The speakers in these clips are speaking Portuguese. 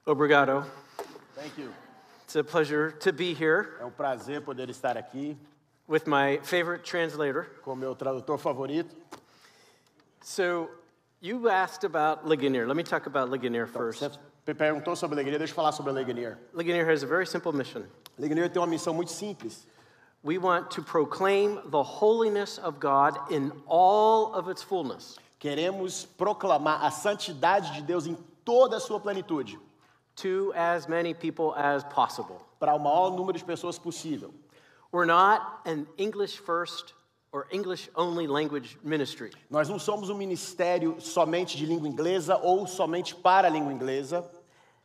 Obrigado. Thank you. It's a pleasure to be here É um prazer poder estar aqui with my favorite translator. com meu tradutor favorito. So, you asked about Ligonier. Let me talk about Ligonier first. Você perguntou sobre a Ligonier, deixa eu falar sobre a Ligonier. Ligonier has a very simple mission. Ligonier tem uma missão muito simples. We want to proclaim the holiness of God in all of its fullness. Queremos proclamar a santidade de Deus em toda a sua plenitude. To as many people as possible. Para o maior número de pessoas possível. We're not an English first or English only language ministry. Nós não somos um ministério somente de língua inglesa ou somente para a língua inglesa.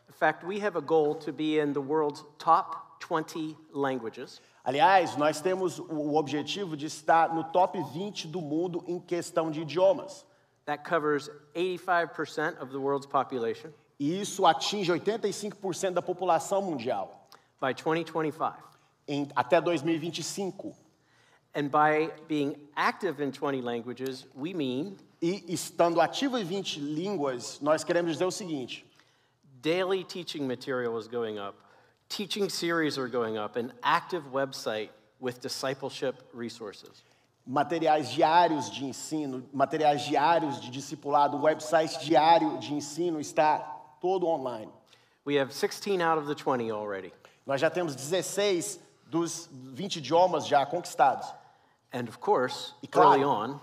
In fact, we have a goal to be in the world's top 20 languages. Aliás, nós temos o objetivo de estar no top 20 do mundo em questão de idiomas. That covers 85% of the world's population. E isso atinge 85% da população mundial. By 2025. Até 2025. And by being active in 20 languages, we mean E estando ativo em 20 línguas, nós queremos dizer o seguinte: daily teaching material is going up, teaching series are going up, an active website with discipleship resources. Materiais diários de ensino, materiais diários de discipulado, website diário de ensino está todo online. We have 16 out of the 20 already. Nós já temos 16 dos 20 idiomas já conquistados. And of course, E claro, early on,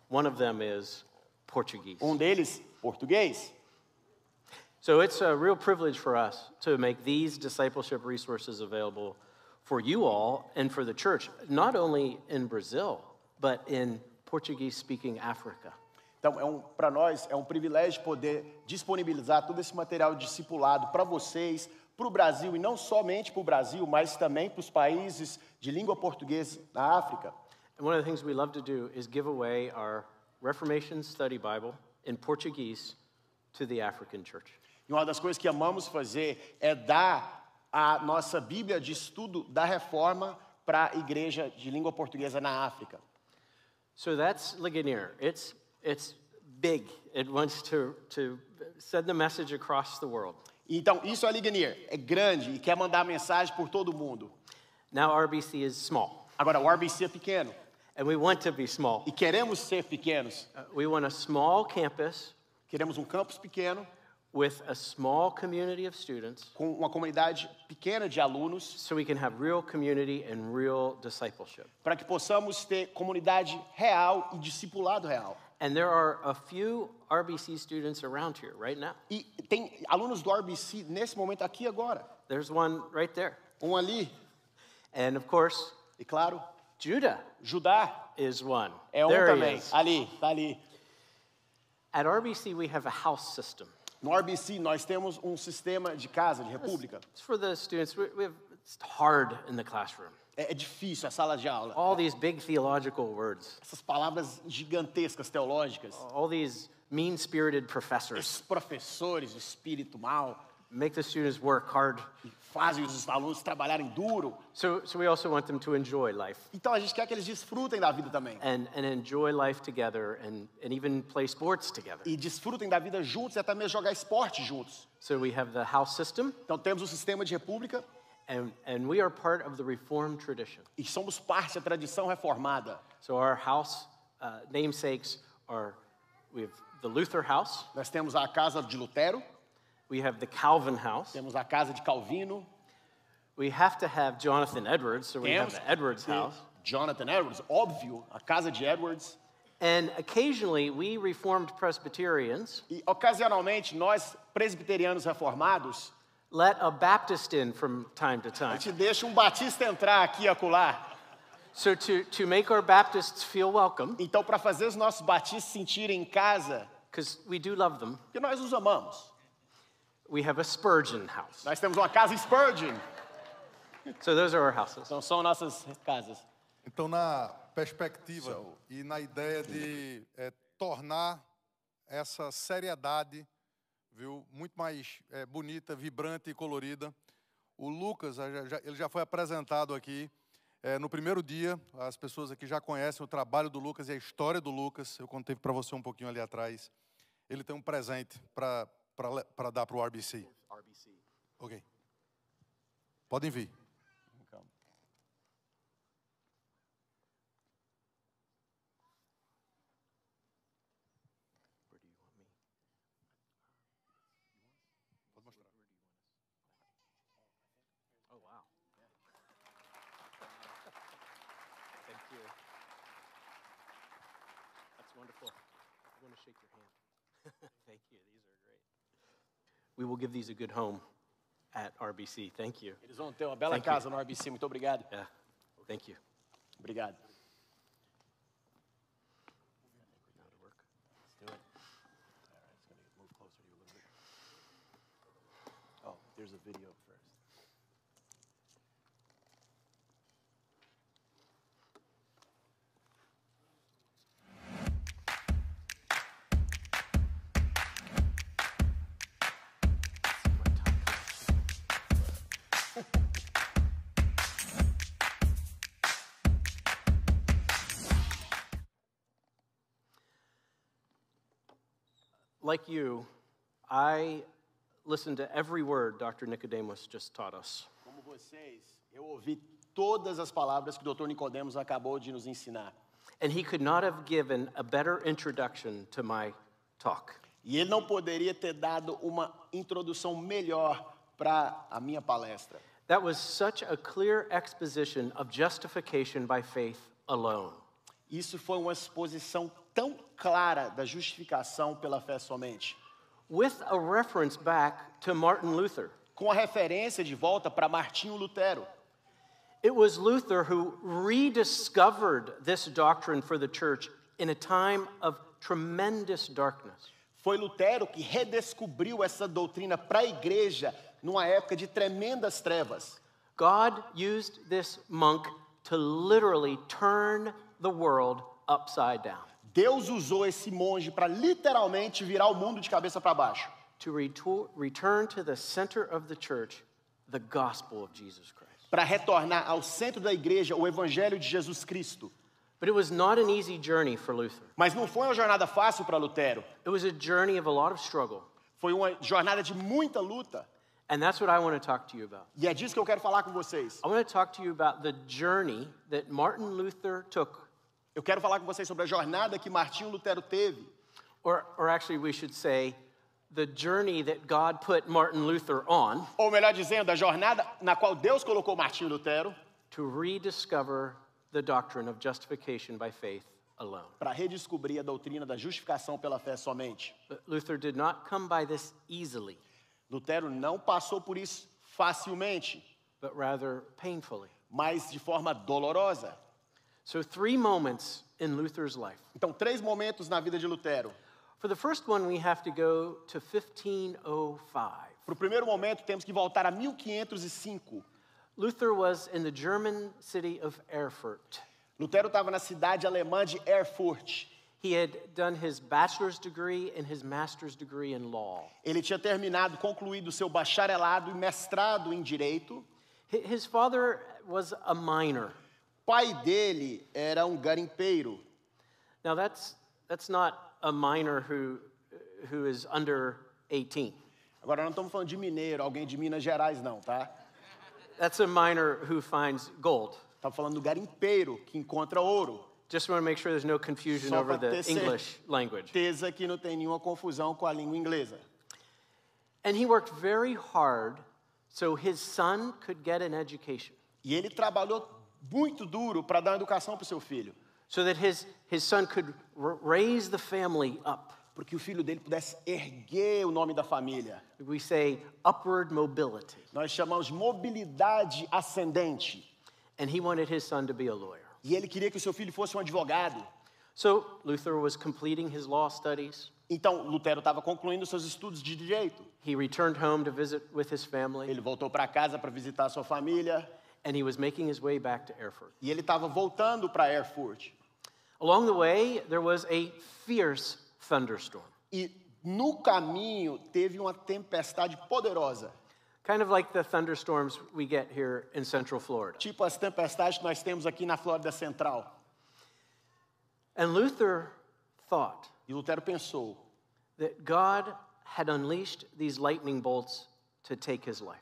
one of them is Portuguese. Deles, português. So it's a real privilege for us to make these discipleship resources available for you all and for the church, not only in Brazil, but in Portuguese-speaking Africa. Então, para nós, é um privilégio poder disponibilizar todo esse material discipulado para vocês, para o Brasil, e não somente para o Brasil, mas também para os países de língua portuguesa na África. And one of the things we love to do is give away our Reformation Study Bible in Portuguese to the African church. E uma das coisas que amamos fazer é dar a nossa Bíblia de estudo da Reforma para a igreja de língua portuguesa na África. So that's Ligonier. It's big. It wants to send the message across the world. Então, isso é Ligonier, é grande e quer mandar mensagem por todo mundo. Now RBC is small. Agora, o RBC é pequeno. And we want to be small. E queremos ser pequenos. We want a small campus Queremos um campus pequeno, with a small community of students com uma comunidade pequena de alunos, so we can have real community and real discipleship. para que possamos ter comunidade real e discipulado real. And there are a few RBC students around here right now. E tem alunos do RBC nesse momento aqui agora. There's one right there. Ali. And of course, E claro, Judah Judá is one. é There he também. is. Ali, tá ali. At RBC, we have a house system. No RBC, nós temos um sistema de casa, de república. It's for the students. It's hard in the classroom. É difícil a sala de aula. All these big theological words. Essas palavras gigantescas teológicas. All these mean-spirited professors. Esses professores de espírito mal. Make the students work hard. Fazem os alunos trabalharem duro. So we also want them to enjoy life. Então a gente quer que eles desfrutem da vida também. And enjoy life together and even play sports together. E desfrutem da vida juntos e até mesmo jogar esporte juntos. So we have the house system. Então temos o sistema de república. And we are part of the Reformed tradition. E somos parte da tradição reformada. So our house namesakes are, we have the Luther House. Nós temos a casa de Lutero. We have the Calvin House. Temos a casa de Calvino. We have to have Jonathan Edwards, so we have the Edwards House. Jonathan Edwards, óbvio, a casa de Edwards. And occasionally we Reformed Presbyterians E ocasionalmente nós presbiterianos reformados let a Baptist in from time to a time. gente deixa batista entrar aqui e acolá. So to make our Baptists feel welcome, Então para fazer os nossos batistas sentirem em casa, because we do love them, porque nós os amamos. we have a Spurgeon House. Nós temos uma casa Spurgeon. So those are our houses. Então são nossas casas. Então, na perspectiva e na ideia de tornar essa seriedade, viu, muito mais bonita, vibrante e colorida, o Lucas, ele já foi apresentado aqui no primeiro dia. As pessoas aqui já conhecem o trabalho do Lucas e a história do Lucas. Eu contei para você um pouquinho ali atrás. Ele tem um presente para dar para o RBC. Ok. Podem vir. Oh, wow. Thank you. That's wonderful. I want to shake your hand. Thank you. These are great. We will give these a good home at RBC. Thank you. Eles vão ter uma bela Thank you. casa no RBC. Muito obrigado. Yeah. Thank you. Obrigado. Now to work. Let's do it. All right, it's going to move closer to you a little bit. Oh, there's a video up first. See my time collection. Like you, I listened to every word Dr. Nicodemus just taught us. Como vocês, eu ouvi todas as palavras que o Dr. Nicodemos acabou de nos ensinar. And he could not have given a better introduction to my talk. E ele não poderia ter dado uma introdução melhor para a minha palestra. That was such a clear exposition of justification by faith alone. Isso foi uma exposição tão clara da justificação pela fé somente, With a reference back to Martin Luther. com a referência de volta para Martinho Lutero. It was Luther who rediscovered this doctrine for the church in a time of tremendous darkness. Foi Lutero que redescobriu essa doutrina para a igreja numa época de tremendas trevas. God used this monk to literally turn the world upside down, Deus usou esse monge para literalmente virar o mundo de cabeça para baixo, to return to the center of the church the gospel of Jesus Christ. para retornar ao centro da igreja o evangelho de Jesus Cristo. But it was not an easy journey for Luther. Mas não foi uma jornada fácil para Lutero. It was a journey of a lot of struggle. Foi uma jornada de muita luta. And that's what I want to talk to you about. E é disso que eu quero falar com vocês. I want to talk to you about the journey that Martin Luther took, Eu quero falar com vocês sobre a jornada que Martinho Lutero teve. or actually we should say, the journey that God put Martin Luther on Ou melhor dizendo, a jornada na qual Deus colocou Martinho Lutero to rediscover the doctrine of justification by faith alone. para redescobrir a doutrina da justificação pela fé somente. But Luther did not come by this easily, Lutero não passou por isso facilmente, but rather painfully. mas de forma dolorosa. So 3 moments in Luther's life. Então, 3 momentos na vida de Lutero. For the first one, we have to go to 1505. Para o primeiro momento, temos que voltar a 1505. Luther was in the German city of Erfurt. Lutero estava na cidade alemã de Erfurt. He had done his bachelor's degree and his master's degree in law. Ele tinha terminado, concluído seu bacharelado e mestrado em direito. His father was a miner. Pai dele era um garimpeiro. Now that's not a miner who is under 18. Agora, não estamos falando de mineiro, alguém de Minas Gerais, não, tá? That's a miner who finds gold. Estamos falando do garimpeiro que encontra ouro. Just want to make sure there's no confusion Só over para the ter English language. certeza que não tem nenhuma confusão com a língua inglesa. And he worked very hard so his son could get an education, E ele trabalhou muito duro para dar uma educação para o seu filho, so that his son could raise the family up. para que o filho dele pudesse erguer o nome da família. We say upward mobility. Nós chamamos de mobilidade ascendente. And he wanted his son to be a lawyer. E ele queria que o seu filho fosse um advogado. So Luther was completing his law studies. Então, Lutero estava concluindo seus estudos de direito. He returned home to visit with his family, Ele voltou para casa para visitar a sua família. and he was making his way back to Erfurt. E ele estava voltando para Erfurt. Along the way, there was a fierce thunderstorm, E no caminho teve uma tempestade poderosa. kind of like the thunderstorms we get here in Central Florida. Tipo as tempestades que nós temos aqui na Flórida Central. And Luther thought E Lutero pensou that God had unleashed these lightning bolts to take his life.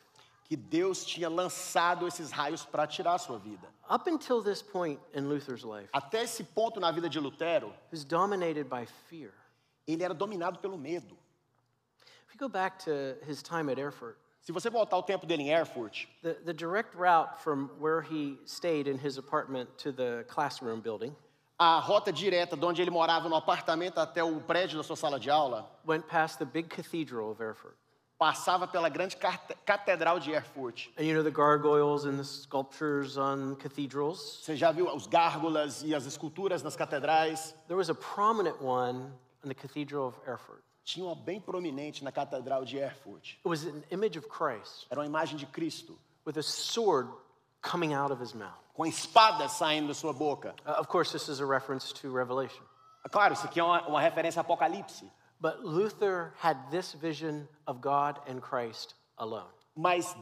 que Deus tinha lançado esses raios para tirar a sua vida. Up until this point in Luther's life, Até esse ponto na vida de Lutero, he was dominated by fear. ele era dominado pelo medo. If you go back to his time at Erfurt, Se você voltar ao tempo dele em Erfurt, the direct route from where he stayed in his apartment to the classroom building a rota direta de onde ele morava no apartamento até o prédio da sua sala de aula went past the big cathedral of Erfurt. passava pela grande catedral de Erfurt. And you know the gargoyles and the sculptures on cathedrals? Você já viu os gárgulas e as esculturas nas catedrais? There was a prominent one in the Cathedral of Erfurt. Tinha uma bem prominente na catedral de Erfurt. It was an image of Christ Era uma imagem de Cristo, with a sword coming out of his mouth. com a espada saindo da sua boca. Of course, this is a reference to Revelation. Claro, isso aqui é uma referência a Apocalipse. But Luther had this vision of God and Christ alone. Mas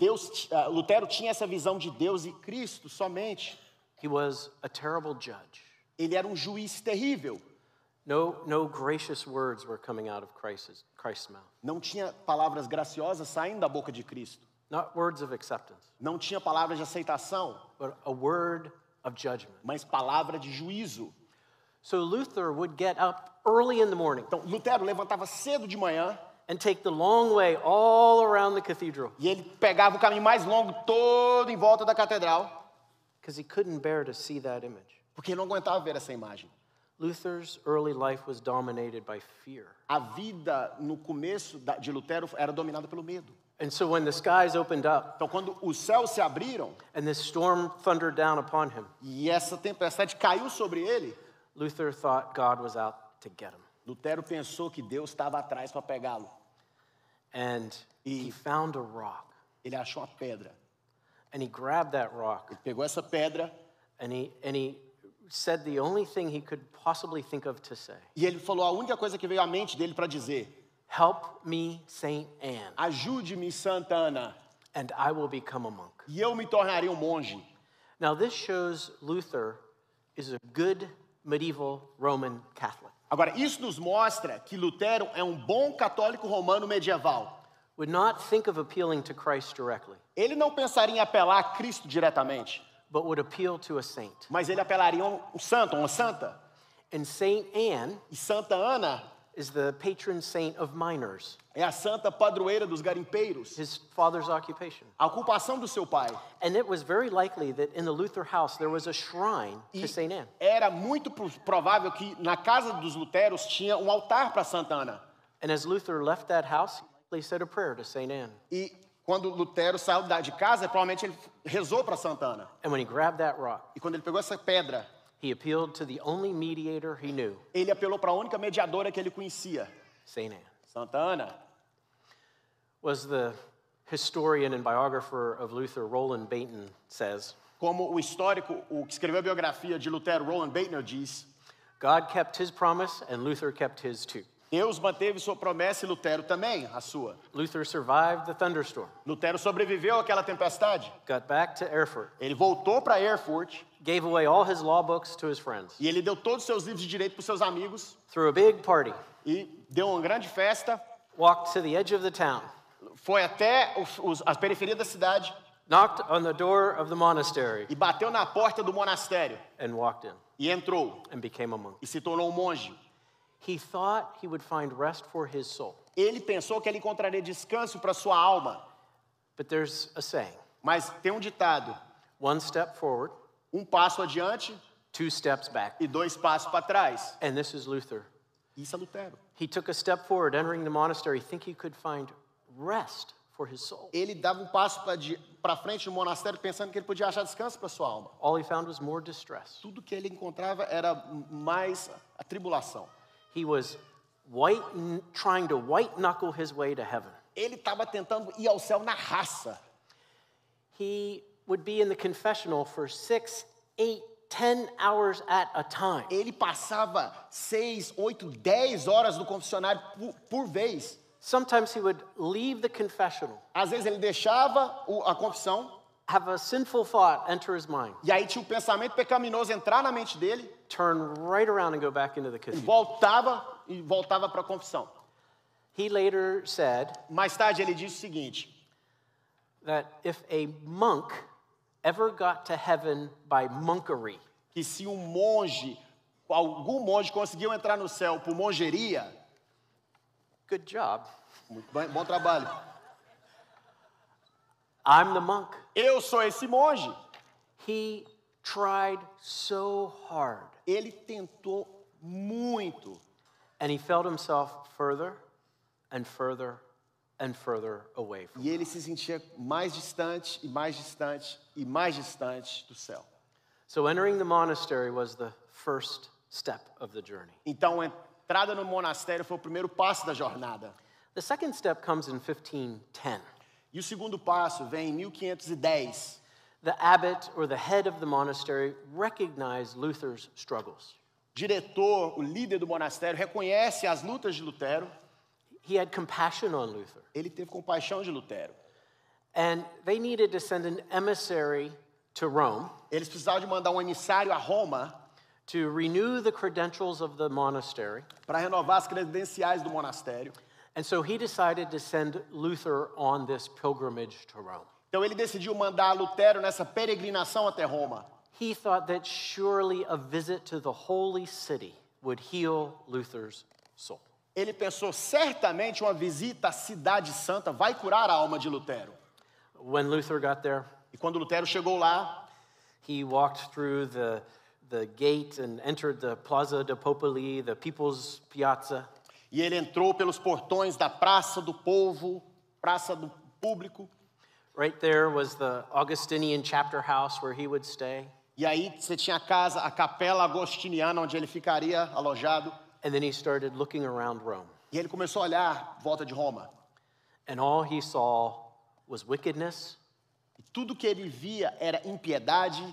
Lutero tinha essa visão de Deus e Cristo somente. He was a terrible judge. Ele era um juiz terrível. No gracious words were coming out of Christ's mouth. Não tinha palavras graciosas saindo da boca de Cristo. Not words of acceptance, Não tinha palavras de aceitação, but a word of judgment. mas palavra de juízo. So Luther would get up early in the morning Então, Lutero levantava cedo de manhã and take the long way all around the cathedral e ele pegava o caminho mais longo todo em volta da catedral, because he couldn't bear to see that image. porque ele não aguentava ver essa imagem. Luther's early life was dominated by fear. A vida no começo de Lutero era dominada pelo medo. And so when the skies opened up Então, quando os céus se abriram and this storm thundered down upon him, e essa tempestade caiu sobre ele, Luther thought God was out to get him. Lutero pensou que Deus estava atrás para pegá-lo. And he found a rock. Ele achou uma pedra. And he grabbed that rock Ele pegou essa pedra and he said the only thing he could possibly think of to say. e ele falou a única coisa que veio à mente dele para dizer: Help me, Saint Anne, ajude-me, Santa Ana, and I will become a monk. e eu me tornarei um monge. Now this shows Luther is a good medieval Roman Catholic. Agora, isso nos mostra que Lutero é um bom católico romano medieval. Would not think of appealing to Christ directly, Ele não pensaria em apelar a Cristo diretamente, but would appeal to a saint. mas ele apelaria a um santo, uma santa. And Saint Anne E Santa Ana is the patron saint of miners, é a santa padroeira dos garimpeiros, his father's occupation. a ocupação do seu pai. And it was very likely that in the Luther house there was a shrine E to Saint Anne. era muito provável que na casa dos Luteros tinha um altar para Santa Ana. And as Luther left that house, he said a prayer to Saint Anne. E quando Lutero saiu de casa, provavelmente ele rezou para Santa Ana. And when he grabbed that rock, E quando ele pegou essa pedra, he appealed to the only mediator he knew, ele apelou para a única mediadora que ele conhecia, Saint Anne. Santa Ana. Was the historian and biographer of Luther, Roland Bainton, says, Como o histórico, o que escreveu a biografia de Lutero, Roland Baitner, diz: God kept his promise and Luther kept his too. Deus manteve sua promessa e Lutero também a sua. Luther survived the thunderstorm, Lutero sobreviveu àquela tempestade. got back to Erfurt, Ele voltou para Erfurt gave away all his law books to his friends, e ele deu todos os seus livros de direito para os seus amigos threw a big party, e deu uma grande festa. walked to the edge of the town, Foi até a periferia da cidade knocked on the door of the monastery, e bateu na porta do monastério and walked in e entrou and became a monk. e se tornou um monge. He thought he would find rest for his soul. Ele pensou que ele encontraria descanso para sua alma, But there's a saying, mas tem um ditado: one step forward, um passo adiante two steps back. e dois passos para trás. And this is Luther. Isso é Lutero. He took a step forward, entering the monastery, thinking he could find rest for his soul. Ele dava um passo para frente no monastério pensando que ele podia achar descanso para sua alma. All he found was more distress. Tudo que ele encontrava era mais a tribulação. He was trying to white knuckle his way to heaven. Ele estava tentando ir ao céu na raça. He would be in the confessional for 6, 8, 10 hours at a time. Ele passava 6, 8, 10 horas no confessionário por vez. Sometimes he would leave the confessional, Às vezes ele deixava a confissão have a sinful thought enter his mind, e aí tinha o pensamento pecaminoso entrar na mente dele turn right around and go back into the e cathedral. voltava para a confissão. He later said Mais tarde ele disse o seguinte: that if a monk ever got to heaven by monkery, que se algum monge conseguiu entrar no céu por mongeria, good job. muito bem, bom trabalho. I'm the monk. Eu sou esse monge. He tried so hard, Ele tentou muito. and he felt himself further and further and further away from E ele se sentia mais distante e mais distante e mais distante do céu. So entering the monastery was the first step of the journey. Então, a entrada no monastério foi o primeiro passo da jornada. The second step comes in 1510. E o segundo passo vem em 1510. The abbot or the head of the monastery recognized Luther's struggles. Diretor, o líder do monastério, reconhece as lutas de Lutero. He had compassion on Luther, Ele teve compaixão de Lutero. and they needed to send an emissary to Rome Eles precisavam de mandar um emissário a Roma to renew the credentials of the monastery. para renovar as credenciais do monastério. And so he decided to send Luther on this pilgrimage to Rome. Então ele decidiu mandar Lutero nessa peregrinação até Roma. He thought that surely a visit to the holy city would heal Luther's soul. Ele pensou, certamente uma visita à cidade santa vai curar a alma de Lutero. When Luther got there, E quando Lutero chegou lá, he walked through the gate and entered the Plaza de Popoli, the People's Piazza. e ele entrou pelos portões da Praça do Povo, Praça do Público, Right there was the Augustinian chapter house where he would stay. e aí você tinha a casa, a capela agostiniana, onde ele ficaria alojado, And then he started looking around Rome. e ele começou a olhar em volta de Roma. And all he saw was wickedness E tudo que ele via era impiedade,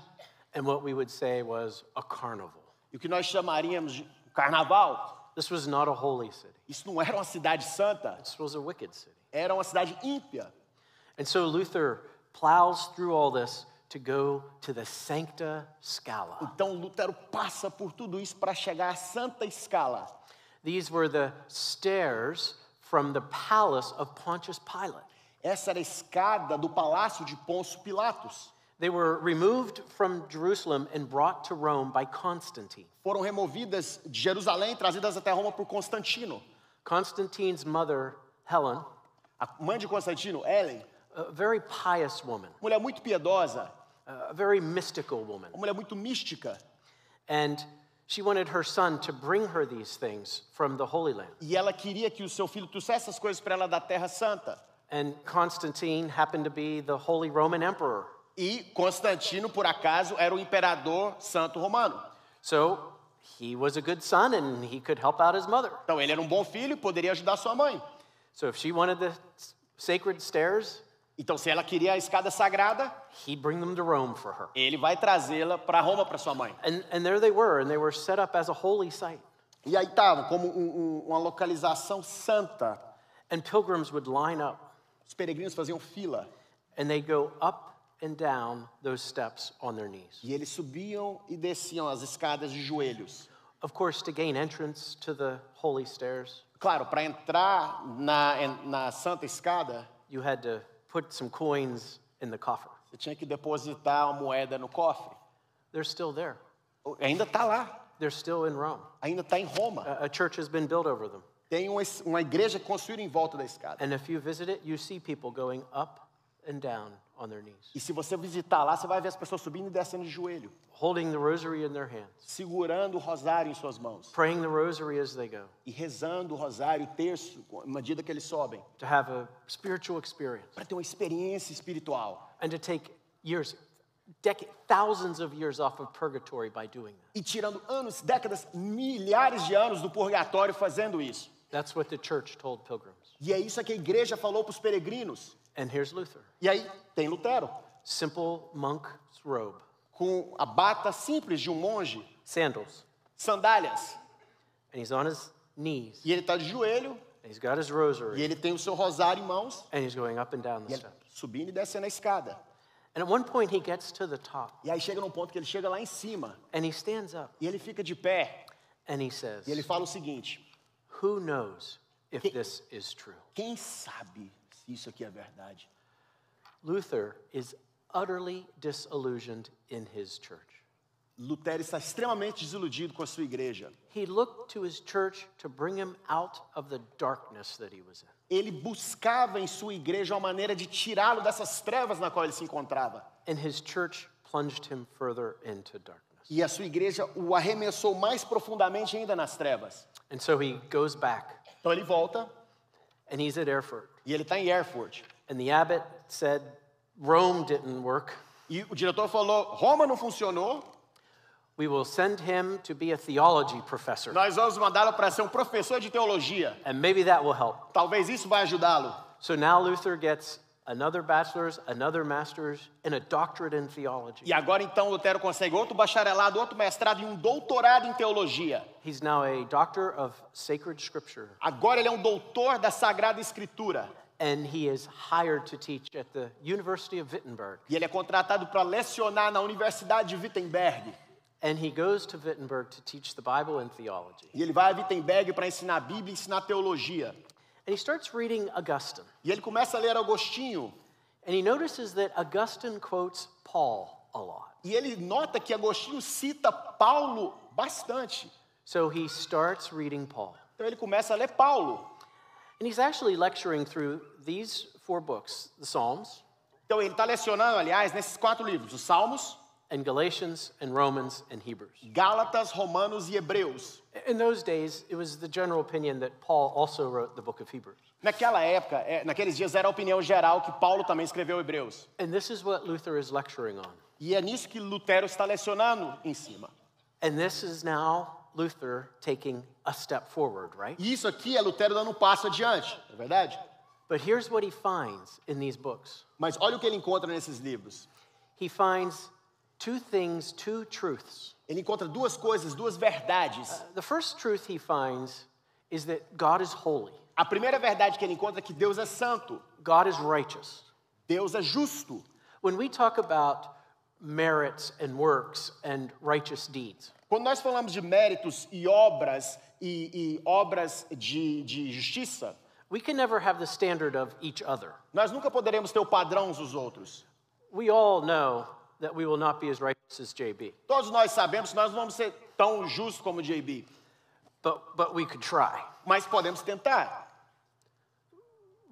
and what we would say was a carnival. e o que nós chamaríamos de carnaval. This was not a holy city. Isso não era uma cidade santa, This was a wicked city. era uma cidade ímpia. And so Luther plows through all this to go to the Sancta Scala. Então Lutero passa por tudo isso para chegar à Santa Escala. These were the stairs from the palace of Pontius Pilate. Essa era a escada do palácio de Pôncio Pilatos. They were removed from Jerusalem and brought to Rome by Constantine. Foram removidas de Jerusalém, trazidas até Roma por Constantino. Constantine's mother, Helen, A mãe de Constantino, Helen, a very pious woman, mulher muito piedosa, a very mystical woman. uma mulher muito mística. And she wanted her son to bring her these things from the Holy Land. E ela queria que o seu filho trouxesse essas coisas para ela da Terra Santa. And Constantine happened to be the Holy Roman Emperor. E Constantino, por acaso, era o imperador santo romano. So he was a good son and he could help out his mother. Então ele era um bom filho e poderia ajudar sua mãe. So if she wanted the sacred stairs, Então se ela queria a escada sagrada, he'd bring them to Rome for her. ele vai trazê-la para Roma para sua mãe. And there they were set up as a holy site. E aí estava como uma localização santa. And pilgrims would line up Os peregrinos faziam fila. and they'd go up and down those steps on their knees. E eles subiam e desciam as escadas de joelhos. Of course, to gain entrance to the holy stairs, Claro, para entrar na Santa Escada, you had to put some coins in the coffer. você tinha que depositar uma moeda no cofre. They're still there. Ainda está lá, They're still in Rome. ainda está em Roma. A church has been built over them. Tem uma igreja construída em volta da escada. And if you visit it, you see people going up and down on their knees, E se você visitar lá, você vai ver as pessoas subindo e descendo de joelho, holding the rosary in their hands, segurando o rosário em suas mãos praying the rosary as they go, e rezando o rosário, o terço, à medida que eles sobem, to have a spiritual experience, para ter uma experiência espiritual. and to take years, decades, thousands of years off of purgatory by doing that. E tirando anos, décadas, milhares de anos do purgatório fazendo isso. That's what the church told pilgrims. E é isso que a igreja falou para os peregrinos. And here's Luther, E aí tem Lutero, simple monk's robe, com a bata simples de um monge, sandals, sandálias. and he's on his knees, E ele está de joelho, and he's got his e rosary, ele tem o seu rosário em mãos, and he's going up and down e the ele steps. subindo e descendo a escada. And at one point, he gets to the top, E aí chega num ponto que ele chega lá em cima, and he stands up, e ele fica de pé, and he says, e ele fala o seguinte: who knows if this is true? quem sabe se isso aqui é verdade? Luther is utterly disillusioned in his church. Lutero está extremamente desiludido com a sua igreja. He looked to his church to bring him out of the darkness that he was in. Ele buscava em sua igreja uma maneira de tirá-lo dessas trevas na qual ele se encontrava. And his church plunged him further into darkness. E a sua igreja o arremessou mais profundamente ainda nas trevas. And so he goes back, Então ele volta and he's at Erfurt. e ele está em Erfurt. And the abbot said, Rome didn't work. E o diretor falou, Roma não funcionou, We will send him to be a theology professor. nós vamos mandá-lo para ser um professor de teologia. And maybe that will help. Talvez isso vai ajudá-lo. So now Luther gets another bachelor's, another master's, and a doctorate in theology. E agora então Lutero consegue outro bacharelado, outro mestrado e um doutorado em teologia. He's now a doctor of sacred scripture, Agora ele é um doutor da Sagrada Escritura. and he is hired to teach at the University of Wittenberg. E ele é contratado para lecionar na Universidade de Wittenberg. And he goes to Wittenberg to teach the Bible and theology. E ele vai a Wittenberg para ensinar a Bíblia e ensinar teologia. And he starts reading Augustine. E ele começa a ler Agostinho. And he notices that Augustine quotes Paul a lot. E ele nota que Agostinho cita Paulo bastante. So he starts reading Paul. Então ele começa a ler Paulo. And he's actually lecturing through these 4 books, the Psalms, Então ele está lecionando, aliás, nesses 4 livros, os Salmos, and Galatians, and Romans, and Hebrews. Gálatas, Romanos e Hebreus. In those days, it was the general opinion that Paul also wrote the book of Hebrews. Naquela época, naqueles dias, era a opinião geral que Paulo também escreveu Hebreus. And this is what Luther is lecturing on. E é nisso que Lutero está lecionando em cima. And this is now Luther taking a step forward, right? E isso aqui é Lutero dando um passo adiante, não é verdade? But here's what he finds in these books. Mas olha o que ele encontra nesses livros. He finds 2 things, 2 truths. Ele encontra 2 coisas, 2 verdades. The first truth he finds is that God is holy. A primeira verdade que ele encontra é que Deus é santo, God is righteous. Deus é justo. When we talk about merits and works and righteous deeds, Quando nós falamos de méritos e obras de justiça, we can never have the standard of each other. nós nunca poderemos ter o padrão uns dos outros. We all know that we will not be as righteous as JB, Todos nós sabemos que nós não vamos ser tão justos como JB, but we could try. mas podemos tentar.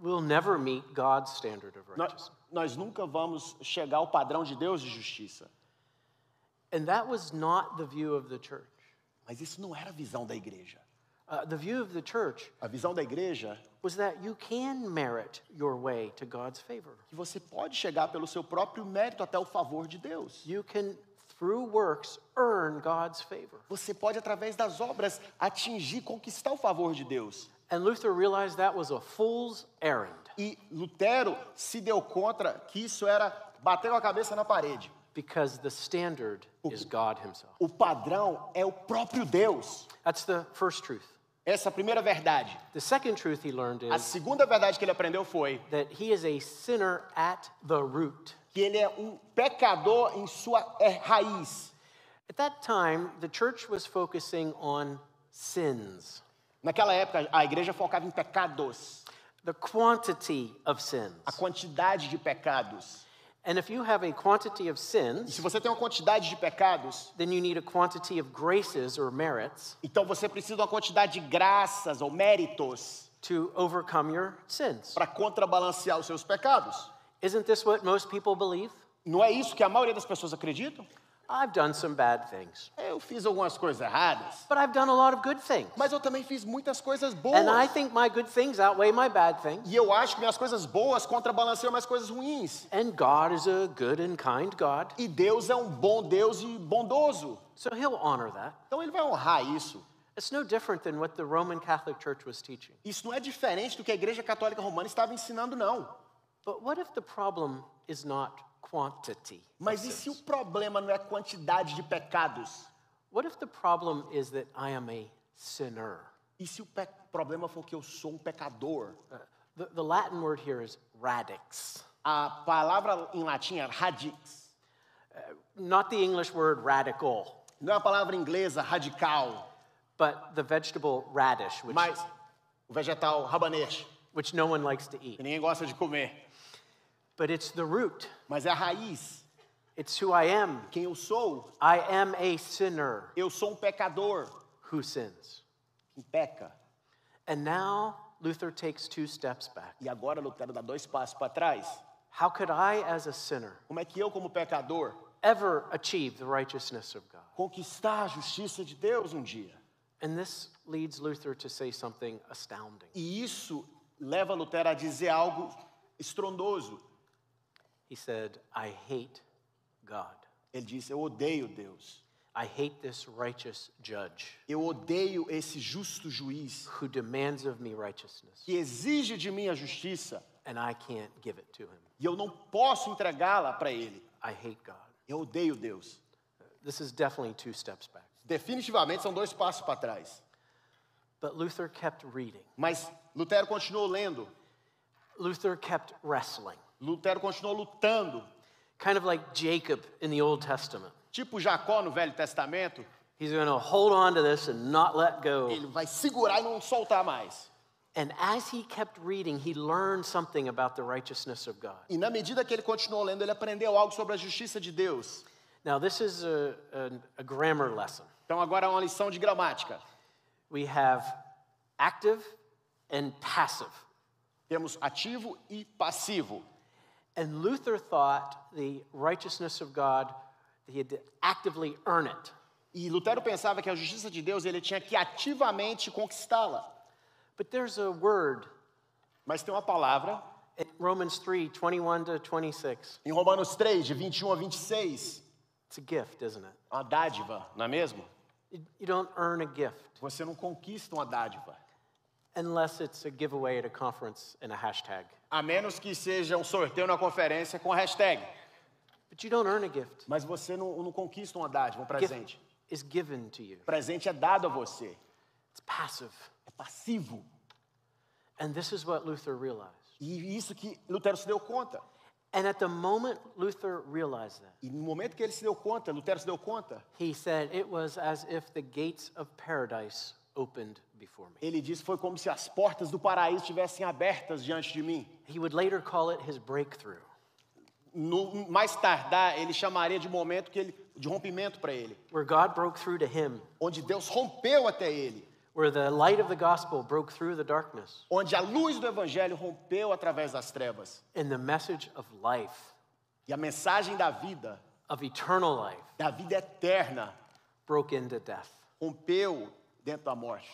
We'll never meet God's standard of righteousness. Nós nunca vamos chegar ao padrão de Deus de justiça. And that was not the view of the church. Mas isso não era a visão da igreja. The view of the church A visão da igreja was that you can merit your way to God's favor. é que você pode chegar pelo seu próprio mérito até o favor de Deus. You can, through works, earn God's favor. Você pode, através das obras, atingir, conquistar o favor de Deus. And Luther realized that was a fool's errand. E Lutero se deu conta que isso era bater com a cabeça na parede. Because the standard is God himself. O padrão é o próprio Deus. That's the first truth. Essa é a primeira verdade. The second truth he learned A is segunda verdade que ele aprendeu foi that he is a sinner at the root. que ele é um pecador em sua raiz. At that time, the church was focusing on sins, Naquela época, a igreja focava em pecados, the quantity of sins. a quantidade de pecados. And if you have a quantity of E sins, se você tem uma quantidade de pecados, then you need a quantity of graces or merits então você precisa de uma quantidade de graças ou méritos to overcome your sins. para contrabalancear os seus pecados. Isn't this what most people believe? Não é isso que a maioria das pessoas acreditam? I've done some bad things, Eu fiz algumas coisas erradas, but I've done a lot of good things. mas eu também fiz muitas coisas And I boas. think my good things outweigh my bad things. E eu acho que minhas coisas boas contrabalanceiam minhas coisas ruins. And God is a good and kind God, E Deus é um bom Deus e bondoso. so he'll honor that. Então ele vai honrar isso. It's no different than what the Roman Catholic Church was teaching. Isso não é diferente do que a Igreja Católica Romana estava ensinando, não. But what if the problem is not quantity? of Mas e se o sins? problema não é a quantidade de pecados? What if the problem is that I am a sinner? E se o problema for que eu sou um pecador? The Latin word here is radix, A palavra em latim é radix. not the English word radical, Não é a palavra inglesa radical, but the vegetable radish, mas o vegetal rabanete, which no one likes to que eat. ninguém gosta de comer. But it's the root. mas é a raiz. It's who I am. Quem eu sou? I am a sinner Eu sou um pecador who sins. que peca. And now Luther takes 2 steps back. E agora Lutero dá 2 passos para trás. How could I, as a sinner, Como é que eu, como pecador, ever achieve the righteousness of God? conquistar a justiça de Deus um dia? And this leads Luther to say something astounding. E isso leva Lutero a dizer algo estrondoso. He said, I hate God. Ele disse, eu odeio Deus. I hate this righteous judge Eu odeio esse justo juiz who demands of me righteousness, que exige de mim a justiça and I can't give it to him. e eu não posso entregá-la para ele. I hate God. Eu odeio Deus. This is definitely 2 steps back. Definitivamente são 2 passos para trás. But Luther kept reading. Mas Lutero continuou lendo. Luther kept wrestling, Lutero continuou lutando. kind of like Jacob in the Old Testament. Tipo Jacó no Velho Testamento. He's going to hold on to this and not let go. Ele vai segurar e não soltar mais. And as he kept reading, he learned something about the righteousness of God. E na medida que ele continuou lendo, ele aprendeu algo sobre a justiça de Deus. Now, this is a grammar lesson. Então agora é uma lição de gramática. We have active and passive. Temos ativo e passivo. And Luther thought the righteousness of God, he had to actively earn it. E Lutero pensava que a justiça de Deus ele tinha que ativamente conquistá-la. But there's a word Mas tem uma palavra in Romans 3:21 to 26. em Romanos 3, de 21 a 26, It's a gift, isn't it? uma dádiva, não é mesmo? You don't earn a gift Você não conquista uma dádiva, unless it's a giveaway at a conference and a hashtag. a menos que seja um sorteio na conferência com a hashtag. But you don't earn a gift. Mas você não conquista uma dádiva, um Gift presente. is given to you. O presente é dado a você, It's passive. é passivo. And this is what Luther realized. E isso que Lutero se deu conta. And at the moment Luther realized that, E no momento que ele se deu conta, Lutero se deu conta, he said it was as if the gates of paradise opened before me. ele disse foi como se as portas do paraíso estivessem abertas diante de mim. He would later call it his breakthrough. No mais tardar, ele chamaria de momento de rompimento para ele, Where God broke through to him, onde Deus rompeu até ele, where the light of the gospel broke through the darkness, onde a luz do evangelho rompeu através das trevas. and the message of life, E a mensagem da vida eternal life, eterna, broke into death. rompeu dentro da morte.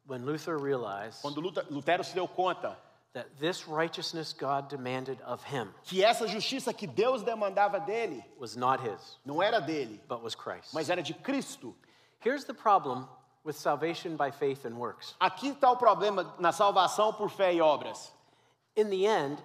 When Luther realized Quando Lutero se deu conta that this righteousness God demanded of him que essa justiça que Deus demandava dele was not his, não era dele, but was Christ. mas era de Cristo. Here's the problem with salvation by faith and works. Aqui está o problema na salvação por fé e obras. In the end,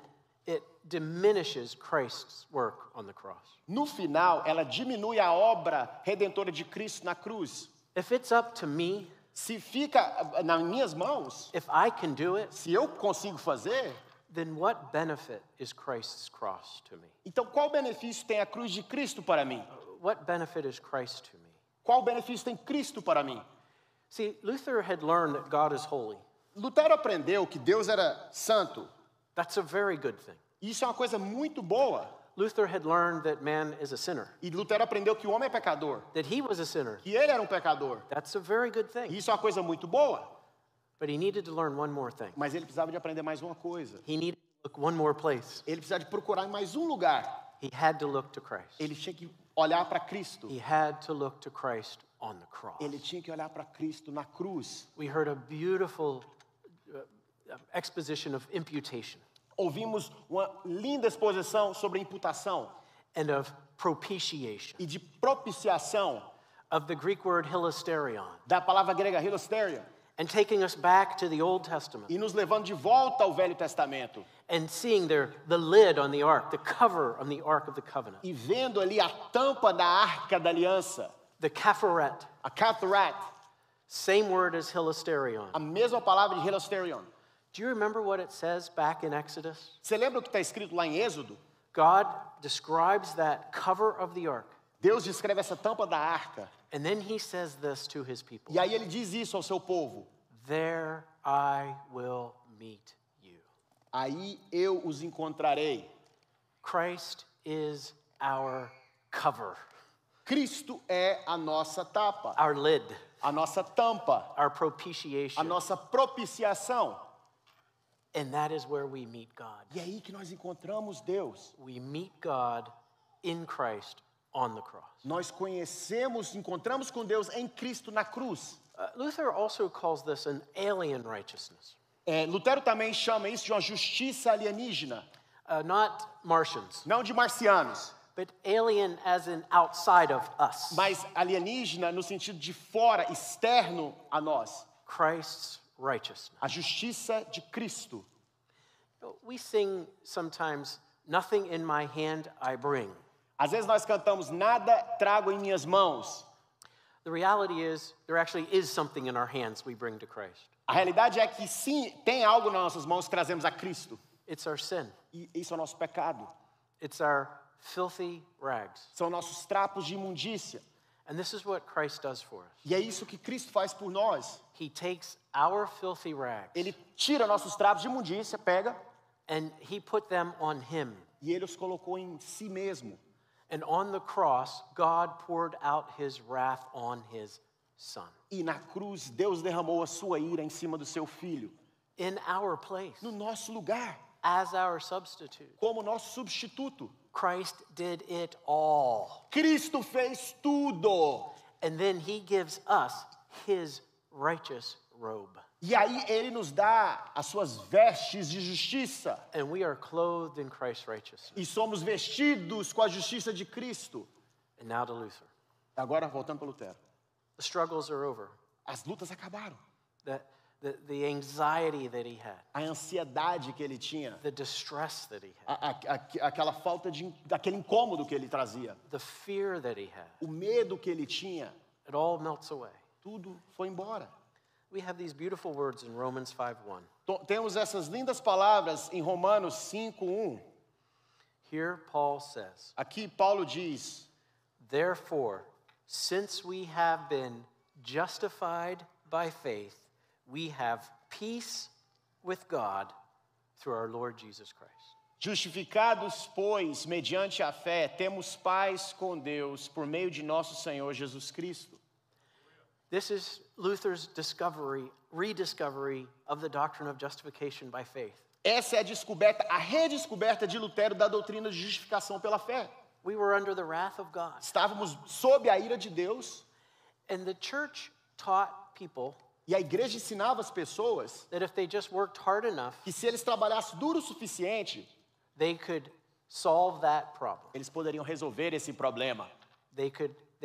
it diminishes Christ's work on the cross. No final, ela diminui a obra redentora de Cristo na cruz. If it's up to me, Se fica nas minhas mãos, if I can do it, se eu consigo fazer, then what benefit is Christ's cross to me? então qual benefício tem a cruz de Cristo para mim? What benefit is Christ to me? Qual benefício tem Cristo para mim? See, Luther had learned that God is holy. Lutero aprendeu que Deus era santo. That's a very good thing. Isso é uma coisa muito boa. Luther had learned that man is a sinner, E Lutero aprendeu que o homem é pecador, that he was a sinner. que ele era um pecador. That's a very good thing. Isso é uma coisa muito boa. But he needed to learn one more thing. Mas ele precisava de aprender mais uma coisa. He needed to look one more place. Ele precisava de procurar em mais um lugar. He had to look to Christ. Ele tinha que olhar para Cristo. He had to look to Christ on the cross. Ele tinha que olhar para Cristo na cruz. We heard a beautiful exposition of imputation Ouvimos uma linda exposição sobre imputação and of propitiation, e de propiciação of the Greek word hilasterion, da palavra grega hilasterion and taking us back to the Old Testament e nos levando de volta ao Velho Testamento and seeing the lid on the ark, the cover on the Ark of the Covenant, e vendo ali a tampa da Arca da Aliança, the Kapharet, a catharat, same word as hilasterion. a mesma palavra de hilasterion. Do you remember what it says back in Exodus? Você lembra o que está escrito lá em Êxodo? God describes that cover of the ark, Deus descreve essa tampa da arca and then he says this to his people: e aí ele diz isso ao seu povo: There I will meet you. aí eu os encontrarei. Christ is our cover, Cristo é a nossa tapa, our lid, a nossa tampa, our a propitiation. nossa propiciação. And that is where we meet God. E é aí que nós encontramos Deus. We meet God in Christ on the cross. Nós encontramos com Deus em Cristo na cruz. Luther also calls this an alien righteousness, Lutero também chama isso de uma justiça alienígena, not Martians, não de marcianos, but alien as in outside of us. mas alienígena no sentido de fora, externo a nós. Christ's righteousness. A justiça de Cristo. We sing sometimes, "Nothing in my hand I bring." Às vezes nós cantamos, nada trago em minhas mãos. The reality is, there actually is something in our hands we bring to Christ. A realidade é que sim, tem algo nas nossas mãos que trazemos a Cristo. It's our sin. E isso é o nosso pecado. It's our filthy rags. São nossos trapos de imundícia. And this is what Christ does for us. E é isso que Cristo faz por nós. He takes our filthy rags Ele tira nossos trapos de imundícia, pega, and he put them on him. e ele os colocou em si mesmo. And on the cross, God poured out his wrath on his son. E na cruz, Deus derramou a sua ira em cima do seu filho. In our place, No nosso lugar, as our substitute. como nosso substituto. Christ did it all. Cristo fez tudo. And then he gives us his righteous robe. E aí ele nos dá as suas vestes de justiça. And we are clothed in Christ's righteousness. E somos vestidos com a justiça de Cristo. And now to Luther. Agora, voltando para Lutero. The struggles are over. As lutas acabaram. The anxiety that he had, A ansiedade que ele tinha. the distress that he had, Aquela falta de... Aquele incômodo que ele trazia. the fear that he had, O medo que ele tinha. it all melts away. Tudo foi embora. We have these beautiful words in Romans 5:1. Temos essas lindas palavras em Romanos 5:1. Here Paul says, Aqui Paulo diz: "Therefore, since we have been justified by faith, we have peace with God through our Lord Jesus Christ." Justificados, pois, mediante a fé, temos paz com Deus por meio de nosso Senhor Jesus Cristo. This is Luther's rediscovery of the doctrine of justification by faith. Essa é a redescoberta de Lutero da doutrina de justificação pela fé. We were under the wrath of God. Estávamos sob a ira de Deus And the church taught people e a igreja ensinava as pessoas that if they just worked hard enough, que se eles trabalhassem duro o suficiente, they could solve that problem. eles poderiam resolver esse problema. They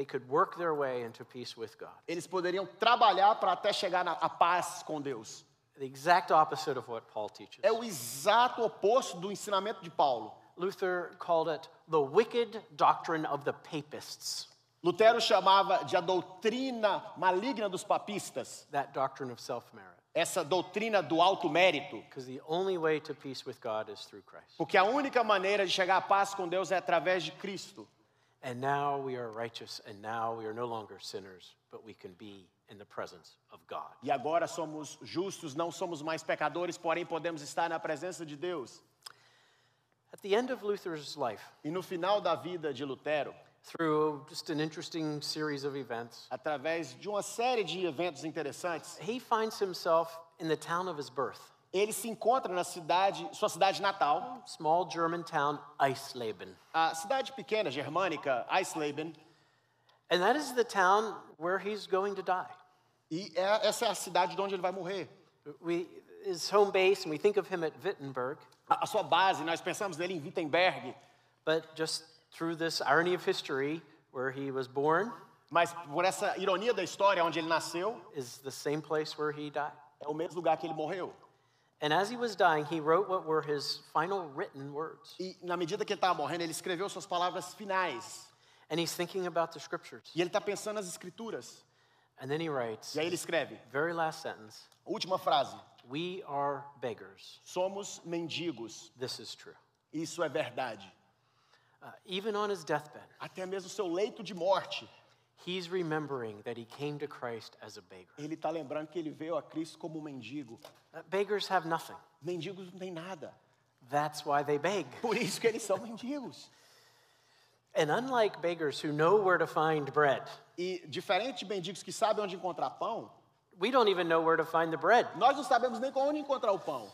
could work their way into peace with God. Eles poderiam trabalhar para até chegar à paz com Deus. The exact opposite of what Paul teaches. É o exato oposto do ensinamento de Paulo. Luther called it the wicked doctrine of the papists, Lutero chamava de a doutrina maligna dos papistas, that doctrine of self-merit. essa doutrina do alto mérito, Because the only way to peace with God is through Christ. porque a única maneira de chegar à paz com Deus é através de Cristo. And now we are righteous, and now we are no longer sinners, but we can be in the presence of God. E agora somos justos, não somos mais pecadores, porém podemos estar na presença de Deus. At the end of Luther's life, E no final da vida de Lutero, through just an interesting series of events, através de uma série de eventos interessantes, he finds himself in the town of his birth, ele se encontra na sua cidade natal, small German town, Eisleben. a cidade pequena germânica, Eisleben, And that is the town where he's going to die. e essa é a cidade de onde ele vai morrer. His home base, and we think of him at Wittenberg, A sua base, nós pensamos nele em Wittenberg, but just through this irony of history, where he was born mas por essa ironia da história, onde ele nasceu, is the same place where he died. é o mesmo lugar que ele morreu. And as he was dying, he wrote what were his final written words. E na medida que ele estava morrendo, ele escreveu suas palavras finais. And he's thinking about the scriptures. E ele está pensando nas escrituras. And then he writes, E aí ele escreve, very last sentence, última frase, "We are beggars." somos mendigos. This is true. Isso é verdade. Even on his deathbed, Até mesmo seu leito de morte, he's remembering that he came to Christ as a beggar. ele está lembrando que ele veio a Cristo como um mendigo. Beggars have nothing. Mendigos não tem nada. That's why they beg. Por isso que eles são mendigos. And unlike beggars who know where to find bread, E diferente de mendigos que sabem onde encontrar pão, we don't even know where to find the bread. nós não sabemos nem onde encontrar o pão.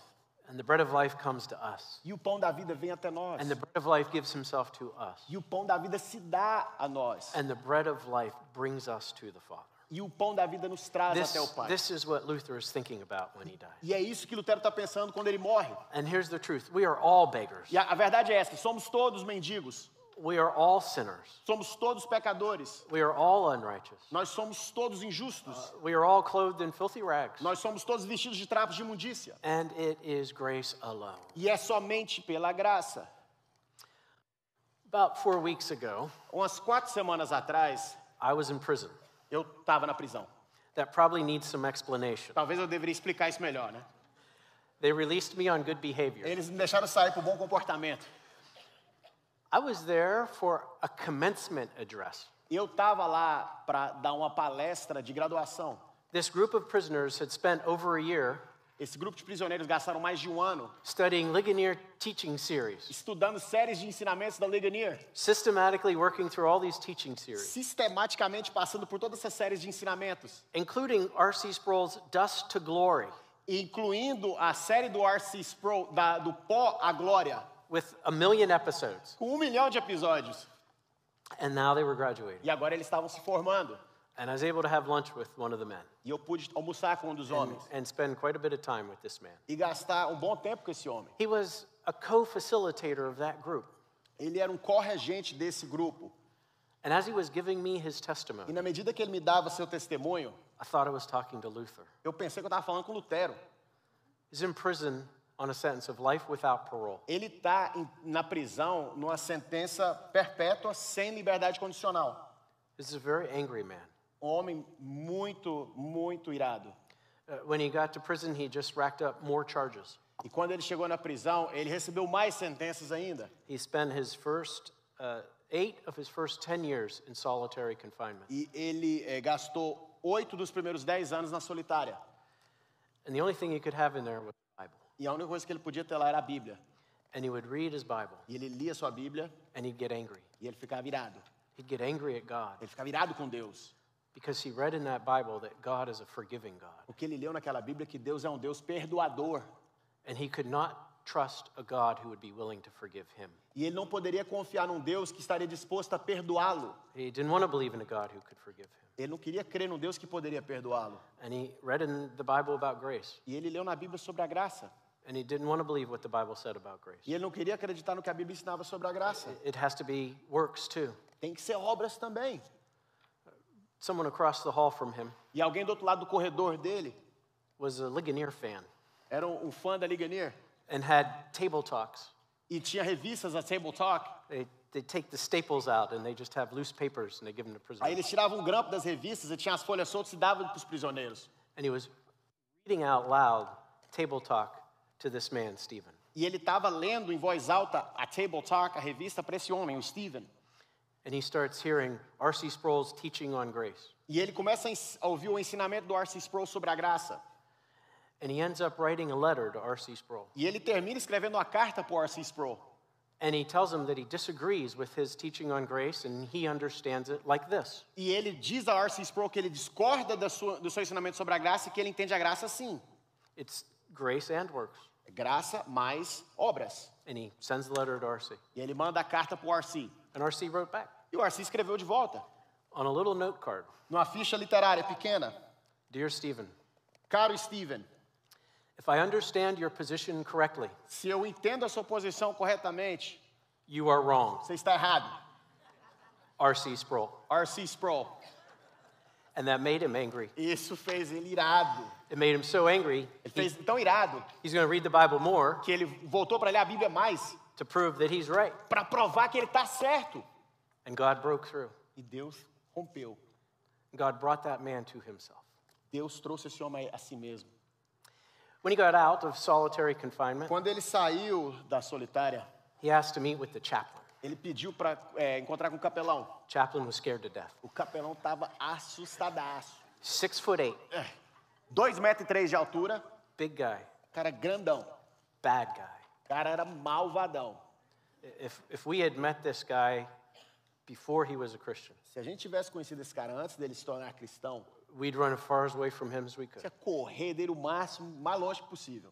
And the bread of life comes to us. E o pão da vida vem até nós. And the bread of life gives himself to us. E o pão da vida se dá a nós. And the bread of life brings us to the Father. E o pão da vida nos traz até o Pai. This is what Luther is thinking about when he dies. E é isso que Lutero está pensando quando ele morre. And here's the truth. We are all beggars. E a verdade é essa, somos todos mendigos. We are all sinners. Somos todos pecadores. We are all unrighteous. Nós somos todos injustos. We are all clothed in filthy rags. Nós somos todos vestidos de trapos de imundícia. And it is grace alone. E é somente pela graça. About 4 weeks ago, Umas 4 semanas atrás, I was in prison. eu estava na prisão. That probably needs some explanation. Talvez eu deveria explicar isso melhor, né? They released me on good behavior. Eles me deixaram sair por bom comportamento. I was there for a commencement address. Eu estava lá para dar uma palestra de graduação. This group of prisoners had spent over a year Esse grupo de prisioneiros gastaram mais de um ano studying Ligonier teaching series, estudando séries de ensinamentos da Ligonier, systematically working through all these teaching series, sistematicamente passando por todas essas séries de ensinamentos, including R.C. Sproul's Dust to Glory, incluindo a série do R.C. Sproul, do Pó à Glória, with 1 million episodes. com 1 milhão de episódios. And now they were graduating. E agora eles estavam se formando. And I was able to have lunch with one of the men E eu pude almoçar com um dos homens and spend quite a bit of time with this man. e gastar um bom tempo com esse homem. He was a co-facilitator of that group. Ele era um corregente desse grupo. And as he was giving me his E testimony, na medida que ele me dava seu testemunho, I thought I was talking to Luther. eu pensei que eu estava falando com Lutero. He's in prison on a sentence of life without parole. Ele está na prisão numa sentença perpétua sem liberdade condicional. This is a very angry man. Um homem muito, muito irado. When he got to prison, he just racked up more charges. E quando ele chegou na prisão, ele recebeu mais sentenças ainda. He spent his first 8 of his first 10 years in solitary confinement. E ele gastou 8 dos primeiros 10 anos na solitária. And the only thing he could have in there was the Bible. E a única coisa que ele podia ter lá era a Bíblia. And he would read his Bible, E ele lia sua Bíblia and he'd get angry. e ele ficava irado. He'd get angry at God Ele ficava irado com Deus. because he read in that Bible that God is a forgiving God. Porque ele leu naquela Bíblia que Deus é um Deus perdoador. And he could not trust a God who would be willing to forgive him. E ele não poderia confiar num Deus que estaria disposto a perdoá-lo. He didn't want to believe in a God who could forgive him. Ele não queria crer num Deus que poderia perdoá-lo. And he read in the Bible about grace. E ele leu na Bíblia sobre a graça. And he didn't want to believe what the Bible said about grace. E ele não queria acreditar no que a Bíblia ensinava sobre a graça. It has to be works too. Tem que ser obras também. Someone across the hall from him E alguém do outro lado do corredor dele was a Ligonier fan era um fã da Ligonier. and had table talks. E tinha revistas, a Table Talk. They take the staples out and they just have loose papers and they give them to Aí prisoners. eles tiravam um grampo das revistas e tinha as folhas soltas e davam para os prisioneiros. And he was reading out loud table talk to this man, Stephen. E ele estava lendo em voz alta a Table Talk, a revista, para esse homem, o Stephen. And he starts hearing R.C. Sproul's teaching on grace. E ele começa a ouvir o ensinamento do R.C. Sproul sobre a graça. And he ends up writing a letter to R.C. Sproul. E ele termina escrevendo uma carta para o R.C. Sproul. And he tells him that he disagrees with his teaching on grace and he understands it like this. E ele diz a R.C. Sproul que ele discorda do seu ensinamento sobre a graça e que ele entende a graça assim. It's grace and works. Graça mais obras. And he sends the letter to R.C. E ele manda a carta para o R.C. And R.C. wrote back E o R.C. escreveu de volta, on a little note card. numa ficha literária pequena. Dear Stephen, Caro Stephen, if I understand your position correctly, se eu entendo a sua posição corretamente, you are wrong. você está errado. R.C. Sproul. R.C. Sproul. And that made him angry. Isso fez ele irado. It made him so angry, Ele fez tão irado he's going to read the Bible more que ele voltou para ler a Bíblia mais to prove that he's right. para provar que ele está certo. And God broke through. E Deus rompeu. God brought that man to himself. Deus trouxe esse homem a si mesmo. When he got out of solitary confinement, Quando ele saiu da solitária, he asked to meet with the chaplain. ele pediu para encontrar com o capelão. Chaplain was scared to death. O capelão estava assustadaço. 6'8", 2,3 metros de altura, big guy, cara grandão. bad guy. cara era malvadão. If we had met this guy before he was a Christian, Se a gente tivesse conhecido esse cara antes dele se tornar cristão, we'd run as far away from him as we could. ia correr dele o máximo, mais longe possível.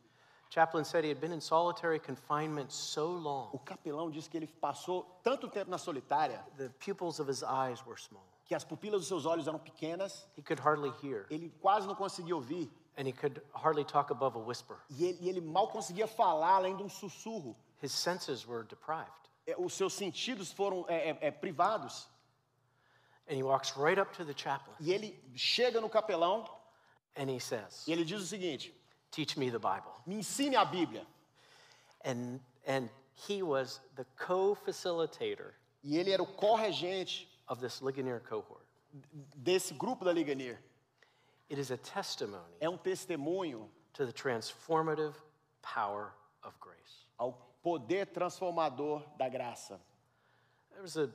Chaplain said he had been in solitary confinement so long, O capelão disse que ele passou tanto tempo na solitária the pupils of his eyes were small. que as pupilas dos seus olhos eram pequenas, He could hardly hear, ele quase não conseguia ouvir and he could hardly talk above a whisper. e ele mal conseguia falar além de um sussurro. His senses were deprived. Os seus sentidos foram privados. And he walks right up to the chaplain, E ele chega no capelão and he says, e ele diz o seguinte: teach me the Bible. me ensine a Bíblia. And he was the co-facilitator E ele era o corregente of this Ligonier cohort. desse grupo da Ligonier. It is a testimony É testemunho to the transformative power of grace. ao poder transformador da graça. There was a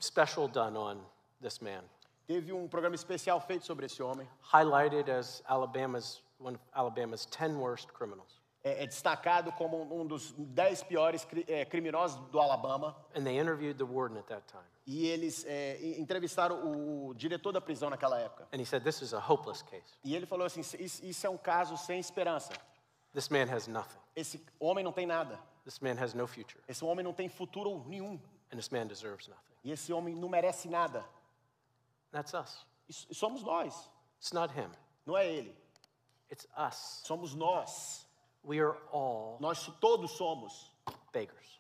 special done on this man, Teve programa especial feito sobre esse homem. highlighted as one of Alabama's 10 worst criminals. É destacado como dos 10 piores criminosos do Alabama. And they interviewed the warden at that time. E eles entrevistaram o diretor da prisão naquela época. And he said, this is a hopeless case. E ele falou assim: isso é um caso sem esperança. This man has nothing. Esse homem não tem nada. This man has no future. Esse homem não tem futuro nenhum. And this man deserves nothing. E esse homem não merece nada. That's us. E somos nós. It's not him. Não é ele. It's us. Somos nós. We are all Nós todos somos beggars.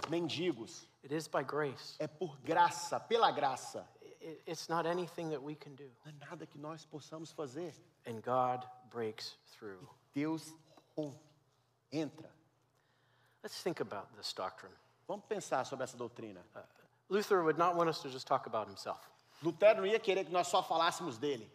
mendigos. It is by grace. É por graça, pela graça. It's not anything that we can do. Não é nada que nós possamos fazer. And God breaks through. Deus rompe, entra. Let's think about this doctrine. Vamos pensar sobre essa doutrina. Luther would not want us to just talk about himself. Lutero não ia querer que nós só falássemos dele.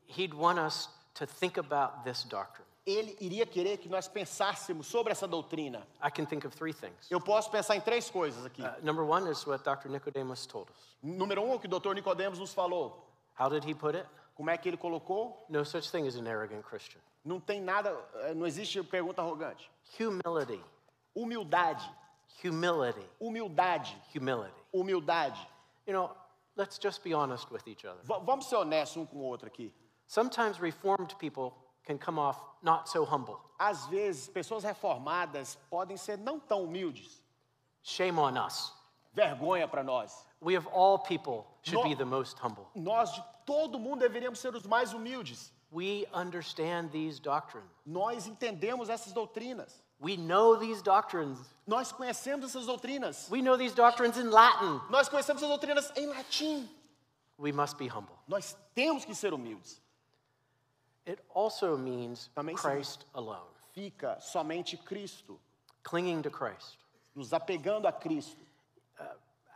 He'd want us to think about this doctrine. Ele iria querer que nós pensássemos sobre essa doutrina. I can think of 3 things. Eu posso pensar em 3 coisas aqui. Number 1 is what Dr. Nicodemus told us. Número 1, o que o Dr. Nicodemos nos falou. How did he put it? Como é que ele colocou? No such thing as an arrogant Christian. Não tem nada, não existe pergunta arrogante. Humility, Humildade, humility, humildade, humility. humildade. You know, let's just be honest with each other. Vamos ser honestos um com o outro aqui. Sometimes reformed people can come off not so humble. Às vezes, pessoas reformadas podem ser não tão humildes. Shame on us. Vergonha para nós. We of all people should No- be the most humble. Nós, de todo mundo, deveríamos ser os mais humildes. We understand these doctrines. Nós entendemos essas doutrinas. We know these doctrines. Nós conhecemos essas doutrinas. We know these doctrines in Latin. Nós conhecemos essas doutrinas em latim. We must be humble. Nós temos que ser humildes. It also means Também Christ alone, Fica somente Cristo, clinging to Christ. nos apegando a Cristo.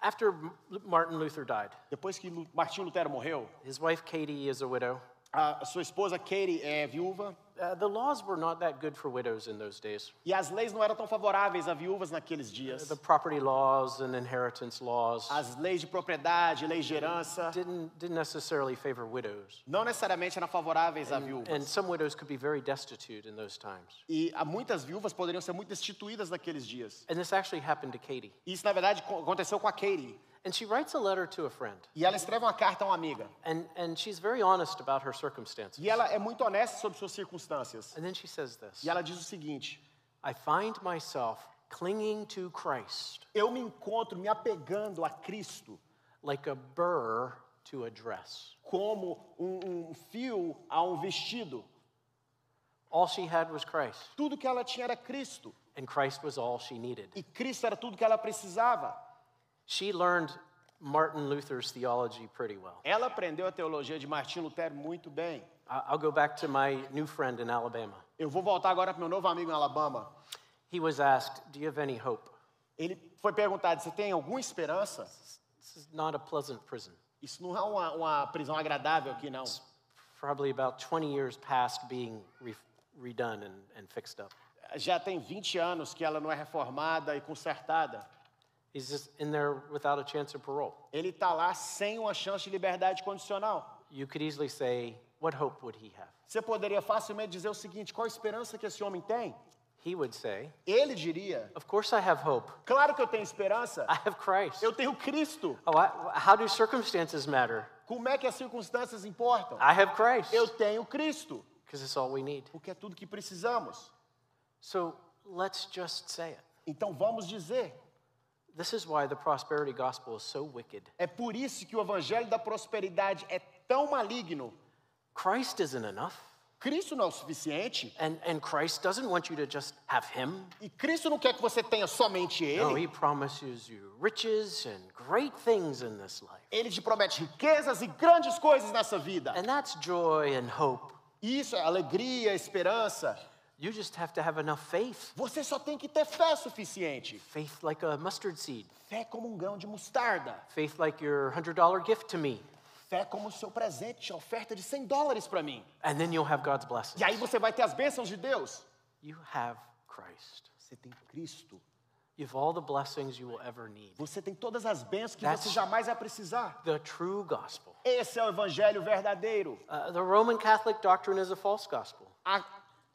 After Martin Luther died, Depois que Martinho Lutero morreu, his wife Katie is a widow. a sua esposa Katie é viúva. The laws were not that good for widows in those days. E as leis não eram tão favoráveis a viúvas naqueles dias. The property laws and inheritance laws As leis de propriedade, leis de herança, didn't necessarily favor widows. não necessariamente eram favoráveis a viúvas. And some widows could be very destitute in those times. E muitas viúvas poderiam ser muito destituídas naqueles dias. And this actually happened to Katie. Isso, na verdade, aconteceu com a Katie. And she writes a letter to a friend. E ela escreve uma carta a uma amiga. And she's very honest about her circumstances. E ela é muito honesta sobre suas circunstâncias. And then she says this: E ela diz o seguinte: I find myself clinging to Christ eu me encontro me apegando a Cristo like a burr to a dress. como fio a vestido. All she had was Christ, Tudo que ela tinha era Cristo. and Christ was all she needed. E Cristo era tudo que ela precisava. She learned Martin Luther's theology pretty well. Ela aprendeu a teologia de Martinho Lutero muito bem. I'll go back to my new friend in Alabama. Eu vou voltar agora para meu novo amigo em Alabama. He was asked, do you have any hope? Ele foi perguntado: você tem alguma esperança? This is not a pleasant prison. Isso não é uma prisão agradável aqui, não. Probably about 20 years past being redone and fixed up. Já tem 20 anos que ela não é reformada e consertada. He's just in there without a chance of parole. Ele está lá sem uma chance de liberdade condicional. You could easily say, what hope would he have? Você poderia facilmente dizer o seguinte: qual a esperança que esse homem tem? he would say, ele diria: of course I have hope. claro que eu tenho esperança. I have Christ. Eu tenho Cristo. Oh, how do circumstances matter? Como é que as circunstâncias importam? I have Christ. Eu tenho Cristo, Because it's all we need. porque é tudo que precisamos. So let's just say it. Então vamos dizer. This is why the prosperity gospel is so wicked. É por isso que o evangelho da prosperidade é tão maligno. Christ isn't enough. Cristo não é o suficiente. And Christ doesn't want you to just have him. E Cristo não quer que você tenha somente No, Ele. he promises you riches and great things in this life. Ele te promete riquezas e grandes coisas nessa vida. And that's joy and hope. Isso é alegria, esperança. You just have to have enough faith. Você só tem que ter fé suficiente. Faith like a mustard seed. Fé como um grão de mostarda. Faith like your $100 gift to me. Fé como o seu presente, a oferta de $100 para mim. And then you'll have God's blessings. E aí você vai ter as bênçãos de Deus. You have Christ. Você tem Cristo. You have all the blessings you will ever need. Você tem todas as bênçãos que That's- você jamais vai precisar. The true gospel. Esse é o evangelho verdadeiro. The Roman Catholic doctrine is a false gospel. A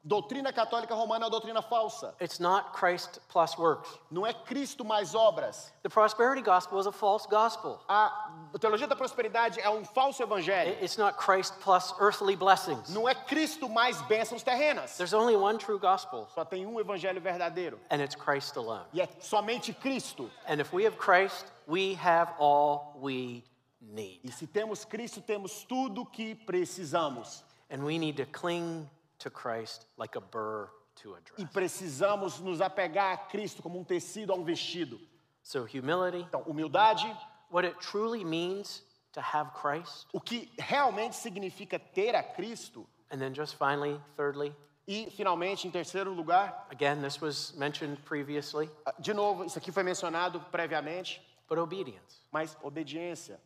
doutrina católica romana é uma doutrina falsa. It's not Christ plus works. Não é Cristo mais obras. The prosperity gospel is a false gospel. A teologia da prosperidade é um falso evangelho. It's not Christ plus earthly blessings. Não é Cristo mais bênçãos terrenas. There's only one true gospel, Só tem um evangelho verdadeiro. and it's Christ alone. E é somente Cristo. And if we have Christ, we have all we need. E se temos Cristo, temos tudo que precisamos. And we need to cling to Christ like a burr to a E dress. precisamos nos apegar a Cristo como um tecido a um vestido. So humility, Então, humildade, what it truly means to have Christ. o que realmente significa ter a Cristo. And then just finally, thirdly, E, finalmente, em terceiro lugar, again, this was mentioned previously, de novo, isso aqui foi mencionado previamente, but obedience, mas obediência,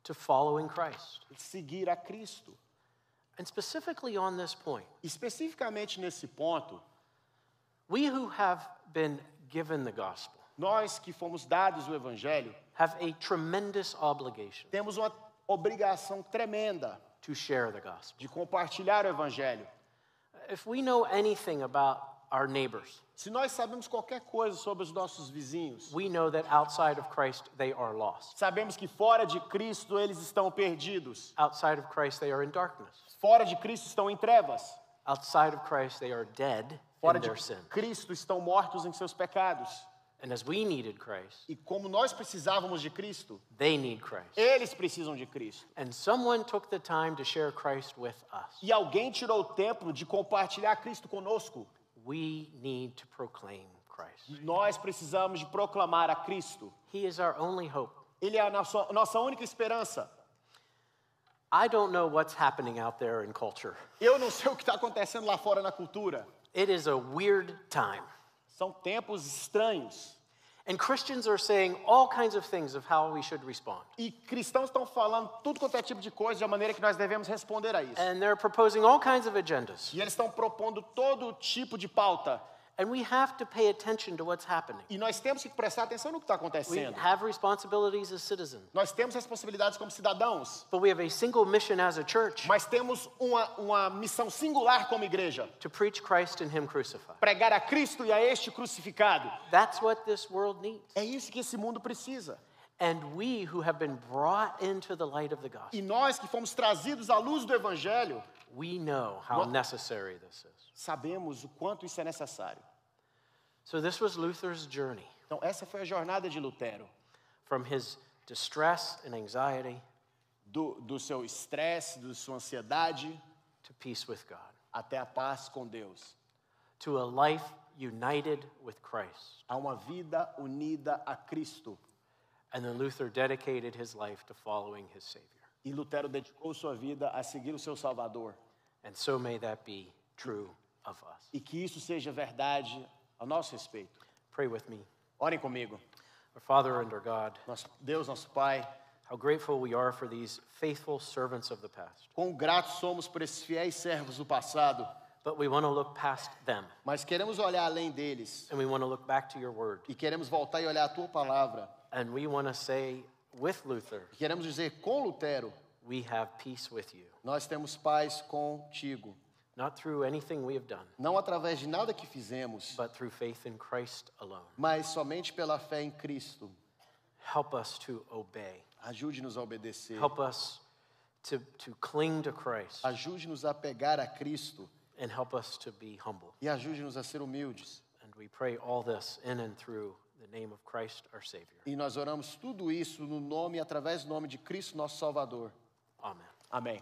to following Christ. seguir a Cristo. And specifically on this point, Especificamente nesse ponto, we who have been given the gospel nós que fomos dados o Evangelho, have a tremendous obligation temos uma obrigação tremenda to share the gospel. de compartilhar o Evangelho. If we know anything about our neighbors, Se nós sabemos qualquer coisa sobre os nossos vizinhos, we know that outside of Christ they are lost. sabemos que fora de Cristo eles estão perdidos. Outside of Christ they are in darkness. Fora de Cristo estão em trevas. Outside of Christ they are dead Fora in de their sin. Cristo estão mortos em seus pecados. And as we needed Christ, E como nós precisávamos de Cristo, they need Christ. eles precisam de Cristo. And someone took the time to share Christ with us. E alguém tirou o tempo de compartilhar Cristo conosco. We need to proclaim Christ. Nós precisamos de proclamar a Cristo. He is our only hope. Ele é a nossa única esperança. I don't know what's happening out there in culture. Eu não sei o que está acontecendo lá fora na cultura. It is a weird time. São tempos estranhos. And Christians are saying all kinds of things of how we should respond. E cristãos estão falando tudo quanto é tipo de coisa, de uma maneira que nós devemos responder a isso. And they're proposing all kinds of agendas. E eles estão propondo todo tipo de pauta. And we have to pay attention to what's happening. E nós temos que prestar atenção no que está We acontecendo. have responsibilities as citizens. Nós temos responsabilidades como cidadãos, But we have a single mission as a church mas temos uma missão singular como igreja. to preach Christ and Him crucified. Pregar a Cristo e a este crucificado. That's what this world needs. É isso que esse mundo precisa. And we who have been brought into the light of the gospel, E nós que fomos trazidos à luz do Evangelho, we know how necessary this is. sabemos o quanto isso é necessário. So this was Luther's journey Então, essa foi a jornada de Lutero. from his distress and anxiety Do seu estresse, da sua ansiedade, to peace with God, até a paz com Deus. to a life united with Christ. A uma vida unida a Cristo. And then Luther dedicated his life to following his Savior. E Lutero dedicou sua vida a seguir o seu Salvador. And so may that be true of us. E que isso seja verdade a nosso respeito. Pray with me. Orem comigo. Our Father and our God, Deus, nosso Pai, how grateful we are for these faithful servants of the past. quão gratos somos por esses fiéis servos do passado, But we want to look past them, mas queremos olhar além deles. and we want to look back to your word. E queremos voltar e olhar a tua palavra. And we want to say with Luther, E queremos dizer com Lutero, we have peace with you. nós temos paz contigo. not through anything we have done, não através de nada que fizemos, but through faith in Christ alone. mas somente pela fé em Cristo. Help us to obey. Ajude-nos a obedecer. Help us to cling to Christ, Ajude-nos a pegar a Cristo and help us to be humble. e ajude-nos a ser humildes. And we pray all this in and through the name of Christ our Savior. E nós oramos tudo isso no nome, através do nome de Cristo, nosso Salvador. Amen. Amém.